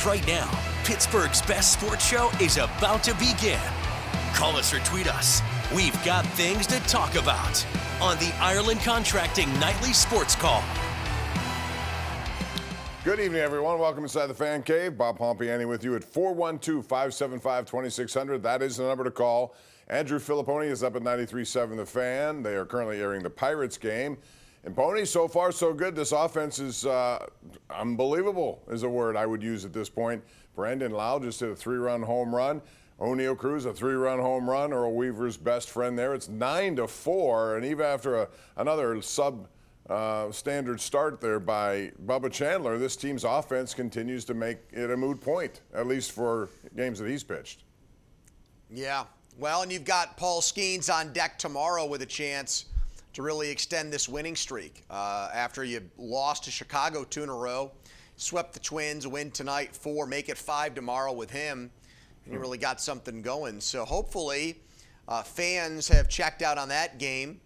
right now. Pittsburgh's best sports show is about to begin. Call us or tweet us. We've got things to talk about on the Ireland Contracting Nightly Sports Call. Good evening, everyone. Welcome inside the Fan Cave. Bob Pompeani with you at 412-575-2600. That is the number to call. Andrew Fillipponi is up at 93.7 The Fan. They are currently airing the Pirates game. And Pony, so far so good. This offense is unbelievable is a word I would use at this point. Brandon Lau just hit a 3-run home run. O'Neill Cruz, a 3-run home run. Earl Weaver's best friend there. It's 9-4, and even after another standard start there by Bubba Chandler, this team's offense continues to make it a moot point, at least for games that he's pitched. Yeah, well, and you've got Paul Skeens on deck tomorrow with a chance to really extend this winning streak. After you lost to Chicago 2 in a row, swept the Twins, win tonight 4, make it 5 tomorrow with him, and you really got something going. So hopefully fans have checked out on that game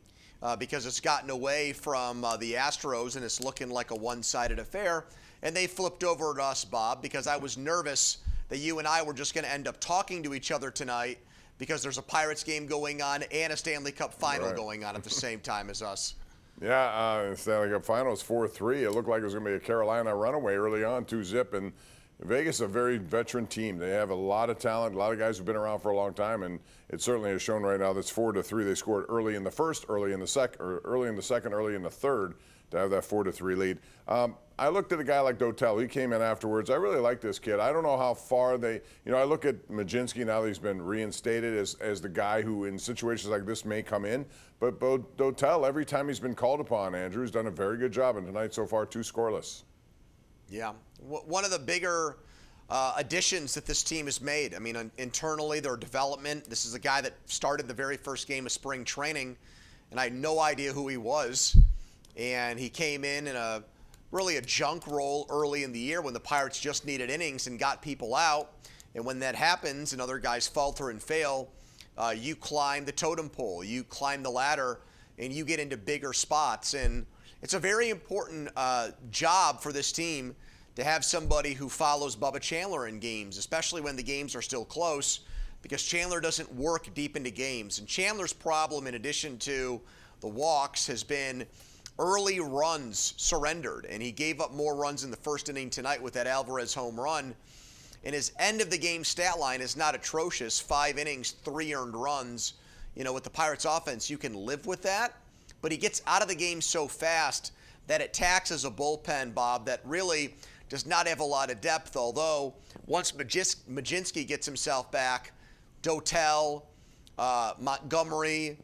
because it's gotten away from the Astros and it's looking like a one-sided affair. And they flipped over at us, Bob, because I was nervous that you and I were just going to end up talking to each other tonight because there's a Pirates game going on and a Stanley Cup final going on at the same time as us. Yeah, Stanley Cup final is 4-3. It looked like it was going to be a Carolina runaway early on, 2-zip, and Vegas is a very veteran team. They have a lot of talent, a lot of guys who've been around for a long time, and it certainly has shown right now that's 4-3. They scored early in the first, early in the second, early in the third to have that 4-3 lead. I looked at a guy like Dotel. He came in afterwards. I really like this kid. I don't know how far they, I look at Majinski now that he's been reinstated as the guy who in situations like this may come in. But Dotel, every time he's been called upon, Andrew, has done a very good job. And tonight so far, 2 scoreless. Yeah. One of the bigger additions that this team has made, I mean, internally, their development. This is a guy that started the very first game of spring training, and I had no idea who he was. And he came in a really a junk role early in the year when the Pirates just needed innings and got people out. And when that happens and other guys falter and fail, you climb the totem pole, you climb the ladder, and you get into bigger spots. And it's a very important job for this team to have somebody who follows Bubba Chandler in games, especially when the games are still close, because Chandler doesn't work deep into games. And Chandler's problem, in addition to the walks, has been early runs surrendered, and he gave up more runs in the first inning tonight with that Alvarez home run. And his end-of-the-game stat line is not atrocious. 5 innings, 3 earned runs. With the Pirates offense, you can live with that. But he gets out of the game so fast that it taxes a bullpen, Bob, that really does not have a lot of depth, although once Majinski gets himself back, Dotel, Montgomery,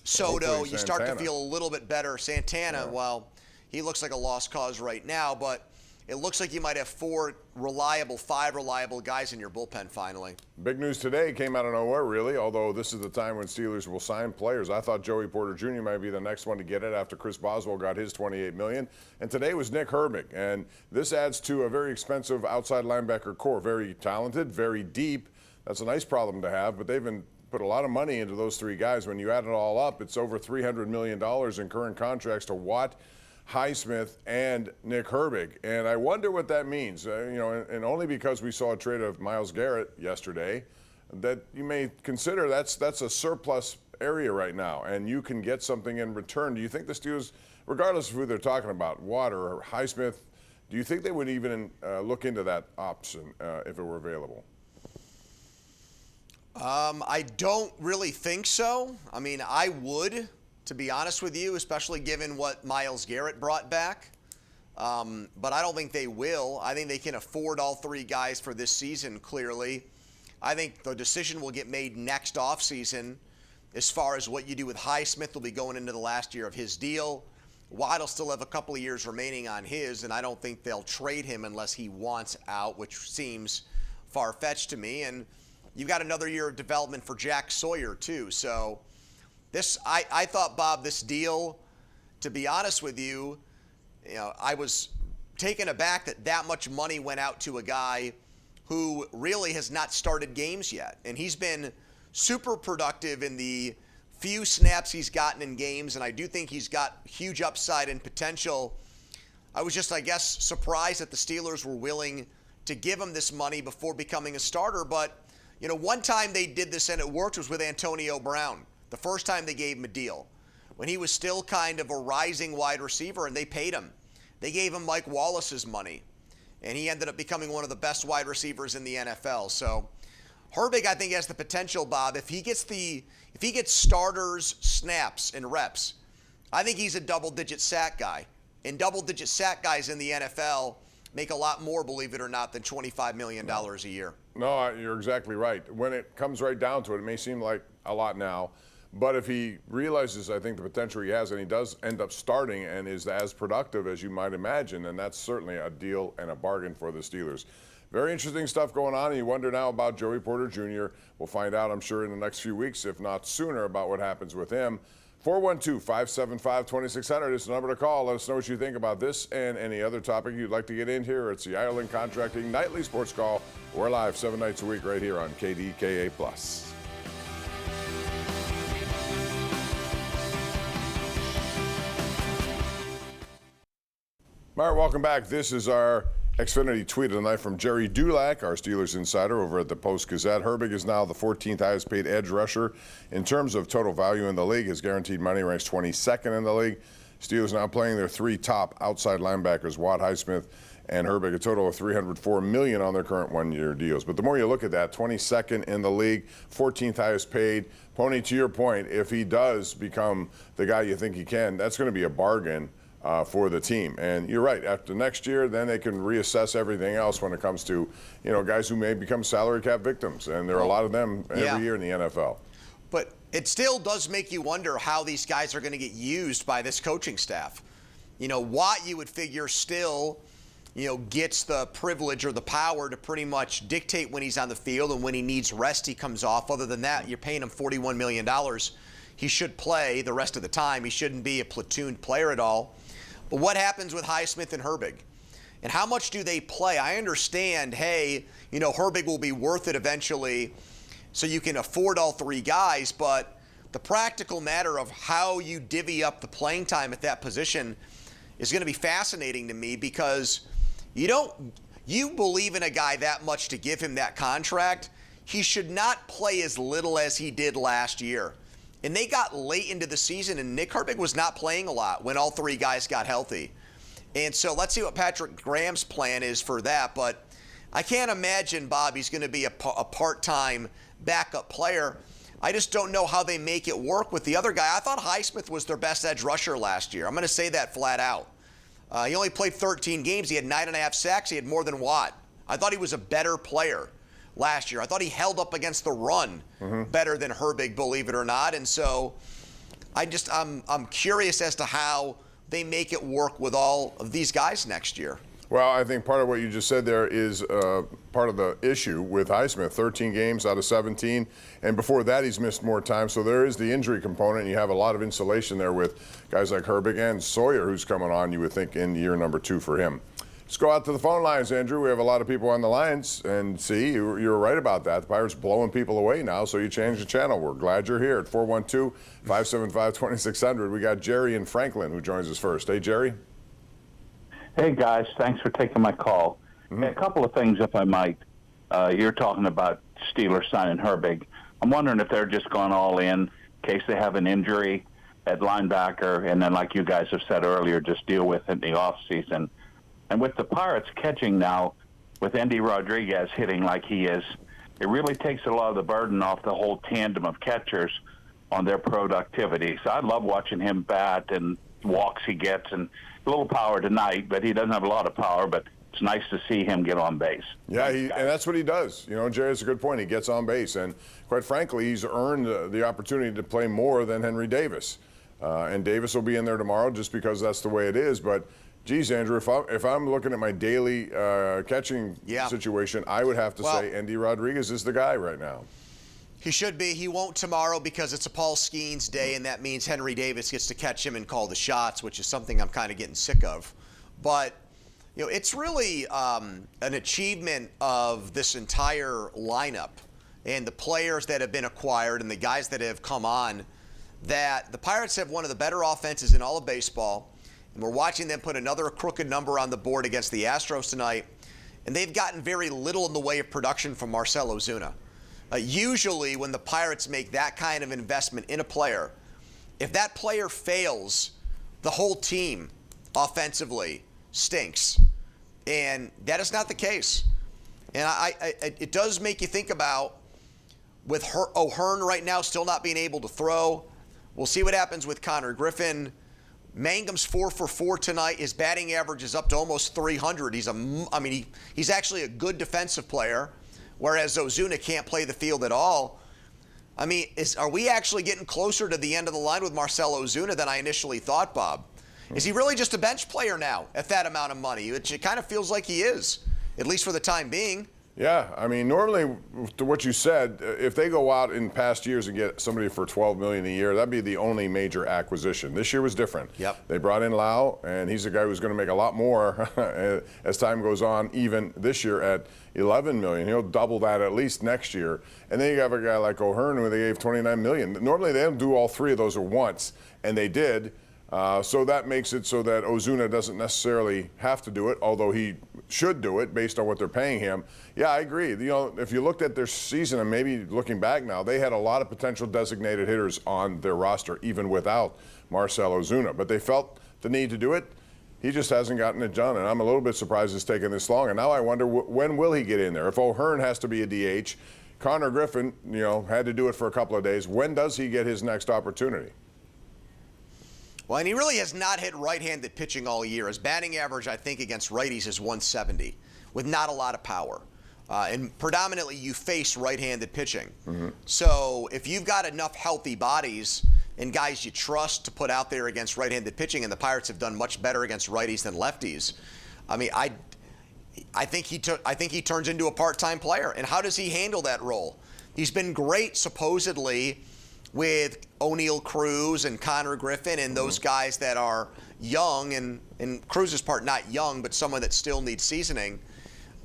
Soto, you start to feel a little bit better. Santana, well, he looks like a lost cause right now, but it looks like you might have 5 reliable guys in your bullpen finally. Big news today came out of nowhere, really, although this is the time when Steelers will sign players. I thought Joey Porter Jr. might be the next one to get it after Chris Boswell got his $28 million. And today was Nick Herbig, and this adds to a very expensive outside linebacker core. Very talented, very deep. That's a nice problem to have, but they've been put a lot of money into those 3 guys. When you add it all up, it's over $300 million in current contracts to Watt, Highsmith, and Nick Herbig. And I wonder what that means, and only because we saw a trade of Myles Garrett yesterday, that you may consider that's a surplus area right now, and you can get something in return. Do you think the Steelers, regardless of who they're talking about, Watt or Highsmith, do you think they would even look into that option if it were available? I don't really think so. I mean, I would, to be honest with you, especially given what Myles Garrett brought back. But I don't think they will. I think they can afford all 3 guys for this season, clearly. I think the decision will get made next offseason as far as what you do with Highsmith. Will be going into the last year of his deal. Watt will still have a couple of years remaining on his, and I don't think they'll trade him unless he wants out, which seems far-fetched to me. And you've got another year of development for Jack Sawyer, too. So I thought, Bob, this deal, to be honest with you, I was taken aback that much money went out to a guy who really has not started games yet. And he's been super productive in the few snaps he's gotten in games, and I do think he's got huge upside and potential. I was just, I guess, surprised that the Steelers were willing to give him this money before becoming a starter. But, you know, one time they did this and it worked was with Antonio Brown. The first time they gave him a deal, when he was still kind of a rising wide receiver, and they paid him. They gave him Mike Wallace's money, and he ended up becoming one of the best wide receivers in the NFL. So Herbig, I think, has the potential, Bob. If he gets starters, snaps, and reps, I think he's a double-digit sack guy. And double-digit sack guys in the NFL make a lot more, believe it or not, than $25 million a year. No, you're exactly right. When it comes right down to it, it may seem like a lot now, but if he realizes, I think, the potential he has, and he does end up starting and is as productive as you might imagine, then that's certainly a deal and a bargain for the Steelers. Very interesting stuff going on, and you wonder now about Joey Porter Jr. We'll find out, I'm sure, in the next few weeks, if not sooner, about what happens with him. 412-575-2600 is the number to call. Let us know what you think about this and any other topic you'd like to get in here. It's the Ireland Contracting Nightly Sports Call. We're live 7 nights a week right here on KDKA+. All right, welcome back. This is our Xfinity tweet of the night from Jerry Dulac, our Steelers insider over at the Post-Gazette. Herbig is now the 14th highest paid edge rusher in terms of total value in the league. His guaranteed money ranks 22nd in the league. Steelers now playing their three top outside linebackers, Watt, Highsmith, and Herbig, a total of $304 million on their current one-year deals. But the more you look at that, 22nd in the league, 14th highest paid. Pony, to your point, if he does become the guy you think he can, that's going to be a bargain for the team. And you're right, after next year, then they can reassess everything else when it comes to, you know, guys who may become salary cap victims. And there are a lot of them every year in the NFL. But it still does make you wonder how these guys are going to get used by this coaching staff. You know, Watt, you would figure, still, you know, gets the privilege or the power to pretty much dictate when he's on the field, and when he needs rest, he comes off. Other than that, you're paying him $41 million. He should play the rest of the time. He shouldn't be a platoon player at all. But what happens with Highsmith and Herbig? And how much do they play? I understand, hey, you know, Herbig will be worth it eventually, so you can afford all three guys, but the practical matter of how you divvy up the playing time at that position is going to be fascinating to me, because you believe in a guy that much to give him that contract. He should not play as little as he did last year. And they got late into the season, and Nick Herbig was not playing a lot when all three guys got healthy. And so let's see what Patrick Graham's plan is for that. But I can't imagine, Bob, he's going to be a part-time backup player. I just don't know how they make it work with the other guy. I thought Highsmith was their best edge rusher last year. I'm going to say that flat out. He only played 13 games. He had 9.5 sacks. He had more than Watt. I thought he was a better player last year. I thought he held up against the run better than Herbig, believe it or not. And so I'm curious as to how they make it work with all of these guys next year. Well, I think part of what you just said there is part of the issue with Highsmith. 13 games out of 17, and before that he's missed more time. So there is the injury component, and you have a lot of insulation there with guys like Herbig and Sawyer, who's coming on, you would think, in year number 2 for him. Let's go out to the phone lines, Andrew. We have a lot of people on the lines, and see, you're right about that. The Pirates blowing people away now, so you changed the channel. We're glad you're here at 412-575-2600. We got Jerry in Franklin who joins us first. Hey, Jerry. Hey, guys. Thanks for taking my call. A couple of things, if I might. You're talking about Steelers signing Herbig. I'm wondering if they're just going all in case they have an injury at linebacker, and then, like you guys have said earlier, just deal with it in the offseason. And with the Pirates catching now, with Andy Rodriguez hitting like he is, it really takes a lot of the burden off the whole tandem of catchers on their productivity. So I love watching him bat and walks he gets, and a little power tonight, but he doesn't have a lot of power, but it's nice to see him get on base. Yeah, and that's what he does. You know, Jerry, it's a good point. He gets on base, and quite frankly, he's earned the opportunity to play more than Henry Davis. And Davis will be in there tomorrow just because that's the way it is, but geez, Andrew, if I'm looking at my daily catching situation, I would have to say Andy Rodriguez is the guy right now. He should be. He won't tomorrow because it's a Paul Skeens day, and that means Henry Davis gets to catch him and call the shots, which is something I'm kind of getting sick of. But, you know, it's really an achievement of this entire lineup and the players that have been acquired and the guys that have come on, that the Pirates have one of the better offenses in all of baseball. And we're watching them put another crooked number on the board against the Astros tonight. And they've gotten very little in the way of production from Marcell Ozuna. Usually when the Pirates make that kind of investment in a player, if that player fails, the whole team offensively stinks. And that is not the case. And it does make you think about, with O'Hearn right now still not being able to throw, we'll see what happens with Connor Griffin. Mangum's 4 for 4 tonight. His batting average is up to almost 300. He's actually a good defensive player, whereas Ozuna can't play the field at all. I mean, are we actually getting closer to the end of the line with Marcell Ozuna than I initially thought, Bob? Is he really just a bench player now at that amount of money? It kind of feels like he is, at least for the time being. Yeah, I mean, normally, to what you said, if they go out in past years and get somebody for $12 million a year, that'd be the only major acquisition. This year was different. Yep. They brought in Lau, and he's a guy who's going to make a lot more as time goes on, even this year at $11 million. He'll double that at least next year. And then you have a guy like O'Hearn, who they gave $29 million. Normally, they don't do all three of those at once, and they did. So that makes it so that Ozuna doesn't necessarily have to do it, although he should do it based on what they're paying him. Yeah, I agree. You know, if you looked at their season, and maybe looking back now, they had a lot of potential designated hitters on their roster, even without Marcell Ozuna. But they felt the need to do it. He just hasn't gotten it done, and I'm a little bit surprised it's taken this long. And now I wonder, when will he get in there? If O'Hearn has to be a DH, Connor Griffin, had to do it for a couple of days. When does he get his next opportunity? Well, and he really has not hit right-handed pitching all year. His batting average, I think, against righties is 170, with not a lot of power. And predominantly, you face right-handed pitching. Mm-hmm. So if you've got enough healthy bodies and guys you trust to put out there against right-handed pitching, and the Pirates have done much better against righties than lefties, I mean, I think he turns into a part-time player. And how does he handle that role? He's been great, supposedly, with O'Neal Cruz and Connor Griffin and those guys that are young, and Cruz's part not young, but someone that still needs seasoning.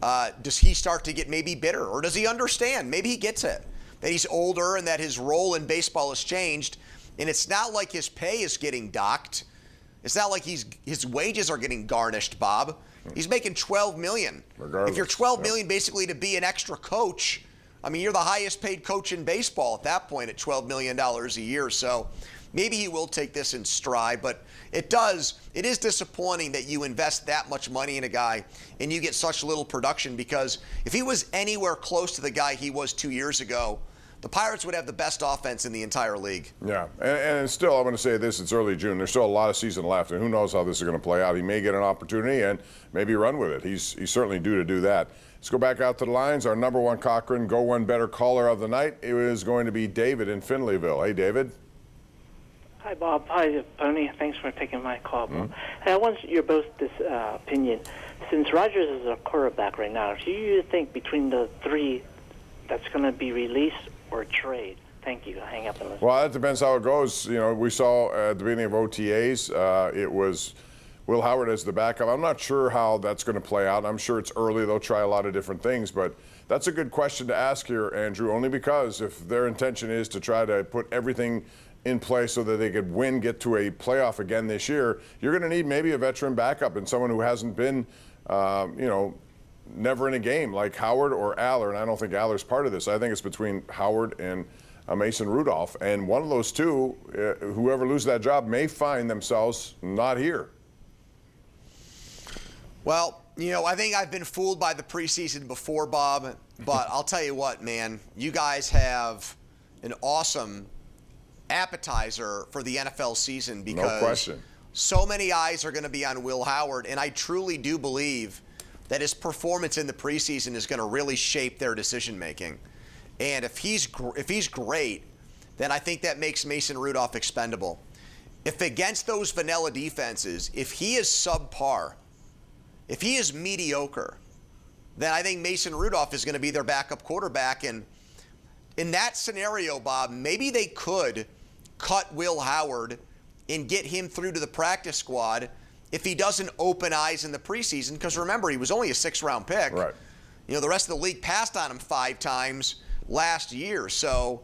Does he start to get maybe bitter, or does he understand? Maybe he gets it, that he's older and that his role in baseball has changed, and it's not like his pay is getting docked. It's not like his wages are getting garnished, Bob. He's making $12 million. Regardless, if you're $12 million basically to be an extra coach, I mean, you're the highest paid coach in baseball at that point at $12 million a year. So maybe he will take this in stride, but it is disappointing that you invest that much money in a guy and you get such little production, because if he was anywhere close to the guy he was 2 years ago, the Pirates would have the best offense in the entire league. Yeah, and still, I'm going to say this, it's early June. There's still a lot of season left, and who knows how this is going to play out. He may get an opportunity and maybe run with it. He's certainly due to do that. Let's go back out to the lines. Our number one Cochrane Go One Better caller of the night, it is going to be David in Findlayville. Hey, David. Hi, Bob. Hi, Tony. Thanks for taking my call. Mm-hmm. Hey, I want your both opinion. Since Rogers is a quarterback right now, do you think between the three that's going to be released or trade? Thank you. I'll hang up and listen. Well, that depends how it goes. We saw at the beginning of OTAs, it was Will Howard as the backup. I'm not sure how that's going to play out. I'm sure it's early. They'll try a lot of different things, but that's a good question to ask here, Andrew, only because if their intention is to try to put everything in place so that they could get to a playoff again this year, you're going to need maybe a veteran backup and someone who hasn't been, never in a game like Howard or Aller, and I don't think Aller's part of this. I think it's between Howard and Mason Rudolph, and one of those two, whoever loses that job, may find themselves not here. Well, I think I've been fooled by the preseason before, Bob, but I'll tell you what, man, you guys have an awesome appetizer for the NFL season, because no question, so many eyes are going to be on Will Howard, and I truly do believe that his performance in the preseason is going to really shape their decision-making. And if he's great, then I think that makes Mason Rudolph expendable. If against those vanilla defenses, if he is subpar, if he is mediocre, then I think Mason Rudolph is going to be their backup quarterback. And in that scenario, Bob, maybe they could cut Will Howard and get him through to the practice squad if he doesn't open eyes in the preseason, because remember, he was only a 6th-round pick. Right. The rest of the league passed on him 5 times last year. So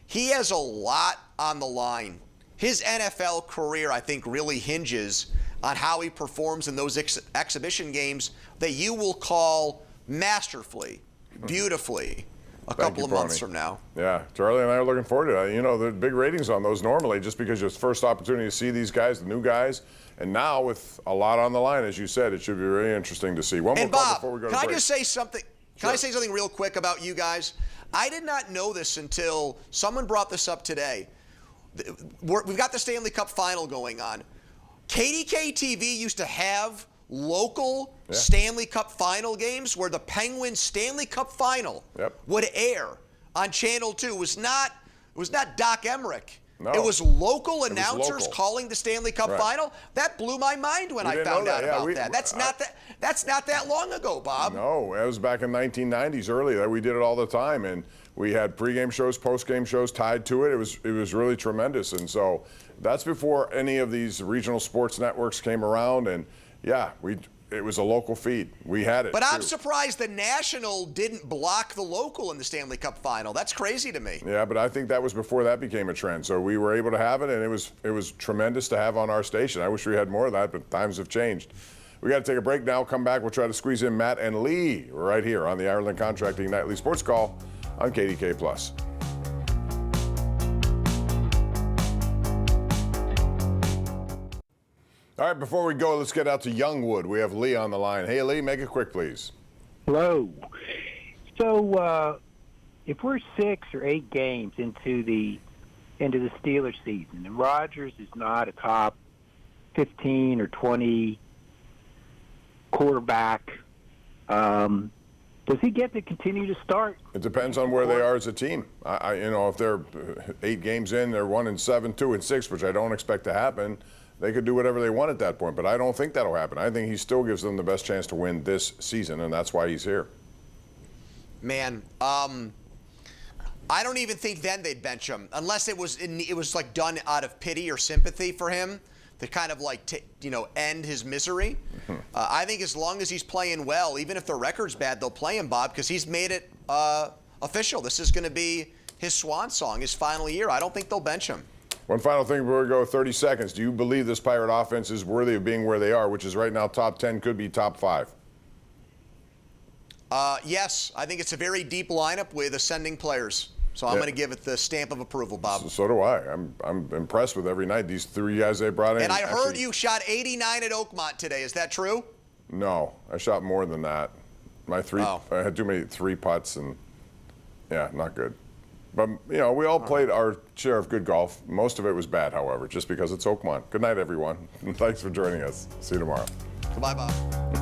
he has a lot on the line. his NFL career, I think, really hinges on how he performs in those exhibition games that you will call masterfully, beautifully, a couple of months from now. Yeah, Charlie and I are looking forward to that. You know, the big ratings on those normally just because it's first opportunity to see these guys, the new guys. And now with a lot on the line, as you said, it should be very interesting to see. One more call before we go to break. Can I just say something? Can I say something real quick about you guys? I did not know this until someone brought this up today. We've got the Stanley Cup final going on. KDKA-TV used to have local Stanley Cup final games where the Penguins Stanley Cup final would air on Channel 2. It was not Doc Emmerich. No. It was local announcers calling the Stanley Cup final. That blew my mind when I found out about that. That's not that long ago, Bob. No, it was back in 1990s early. We did it all the time, and we had pregame shows, postgame shows tied to it. It was really tremendous, and so that's before any of these regional sports networks came around. And yeah, it was a local feed. We had it. But I'm surprised the national didn't block the local in the Stanley Cup final. That's crazy to me. Yeah, but I think that was before that became a trend. So we were able to have it, and it was tremendous to have on our station. I wish we had more of that, but times have changed. We got to take a break now. Come back. We'll try to squeeze in Matt and Lee right here on the Ireland Contracting Nightly Sports Call on KDKA+. All right, before we go, let's get out to Youngwood. We have Lee on the line. Hey, Lee, make it quick, please. Hello. So, if we're 6 or 8 games into the Steelers season, and Rodgers is not a top 15 or 20 quarterback, does he get to continue to start? It depends on where they are as a team. If they're 8 games in, they're 1-7, 2-6, which I don't expect to happen. They could do whatever they want at that point, but I don't think that'll happen. I think he still gives them the best chance to win this season, and that's why he's here. Man, I don't even think then they'd bench him unless it was like done out of pity or sympathy for him to kind of like end his misery. I think as long as he's playing well, even if the record's bad, they'll play him, Bob, because he's made it official. This is going to be his swan song, his final year. I don't think they'll bench him. One final thing before we go, 30 seconds. Do you believe this Pirate offense is worthy of being where they are, which is right now top 10, could be top 5? Yes, I think it's a very deep lineup with ascending players. So I'm going to give it the stamp of approval, Bob. So do I. I'm impressed with every night. These 3 guys they brought in. And I heard you shot 89 at Oakmont today. Is that true? No, I shot more than that. I had too many 3 putts, and yeah, not good. But, we all played our share of good golf. Most of it was bad, however, just because it's Oakmont. Good night, everyone. And thanks for joining us. See you tomorrow. Goodbye, Bob.